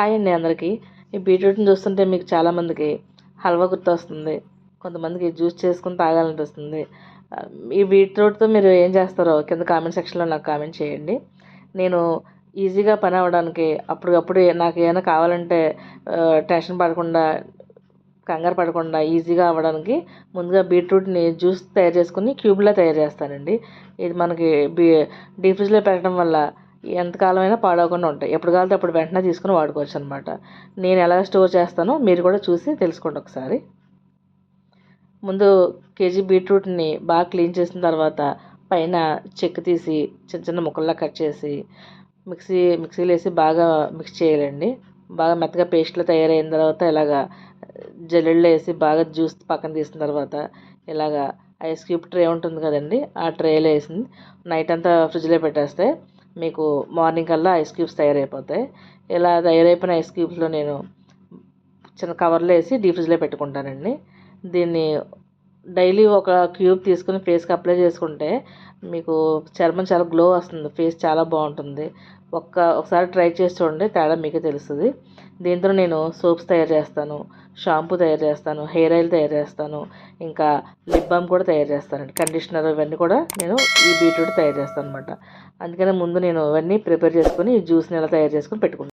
Hi అండి అందరికీ. ఈ బీట్రూట్‌ని చూస్తుంటే మీకు చాలామందికి హల్వా గుర్తొస్తుంది. కొంతమందికి జ్యూస్ చేసుకొని తాగాలనిపిస్తుంది. ఈ బీట్రూట్‌తో మీరు ఏం చేస్తారో కింద కామెంట్ సెక్షన్‌లో నాకు కామెంట్ చేయండి. నేను ఈజీగా పని అవ్వడానికి అప్పటికప్పుడు నాకు ఏమైనా కావాలంటే టెన్షన్ పడకుండా, కంగారు పడకుండా ఈజీగా అవ్వడానికి ముందుగా బీట్రూట్‌ని జ్యూస్ తయారు చేసుకొని క్యూబ్‌లా తయారు చేస్తానండి. ఇది మనకి డీప్ ఫ్రిడ్జ్‌లో పెట్టడం వల్ల ఎంతకాలమైనా పాడవకుండా ఉంటాయి. ఎప్పుడు కావాలంటే అప్పుడు వెంటనే తీసుకొని వాడుకోవచ్చు అనమాట. నేను ఎలా స్టోర్ చేస్తానో మీరు కూడా చూసి తెలుసుకోండి ఒకసారి. ముందు కేజీ బీట్రూట్ని బాగా క్లీన్ చేసిన తర్వాత పైన చెక్కు తీసి చిన్న చిన్న ముక్కల్లా కట్ చేసి మిక్సీలో వేసి బాగా మిక్స్ చేయాలండి. బాగా మెత్తగా పేస్ట్లో తయారైన తర్వాత ఇలాగా జల్లెడలో వేసి బాగా జ్యూస్ పక్కన తీసిన తర్వాత ఇలాగా ఐస్ క్యూబ్ ట్రే ఉంటుంది కదండి, ఆ ట్రేలో వేసి నైట్ అంతా ఫ్రిడ్జ్లో పెట్టేస్తే మీకు మార్నింగ్ కల్లా ఐస్ క్యూబ్స్ తయారైపోతాయి. ఇలా తయారైపోయిన ఐస్ క్యూబ్స్లో నేను చిన్న కవర్లో వేసి డీప్ ఫ్రిడ్జ్లో పెట్టుకుంటానండి. దీన్ని డైలీ ఒక క్యూబ్ తీసుకుని ఫేస్కి అప్లై చేసుకుంటే మీకు చర్మం చాలా గ్లో వస్తుంది, ఫేస్ చాలా బాగుంటుంది. ఒకసారి ట్రై చేసి చూడండి, తేడా మీకే తెలుస్తుంది. దీంతో నేను సోప్స్ తయారు చేస్తాను, షాంపూ తయారు చేస్తాను, హెయిర్ ఆయిల్ తయారు చేస్తాను, ఇంకా లిప్ బామ్ కూడా తయారు చేస్తానండి. కండిషనర్ ఇవన్నీ కూడా నేను ఈ బీట్రూట్ తయారు చేస్తాను అనమాట. అందుకనే ముందు నేను ఇవన్నీ ప్రిపేర్ చేసుకొని ఈ జ్యూస్ని ఎలా తయారు చేసుకొని పెట్టుకుంటాను.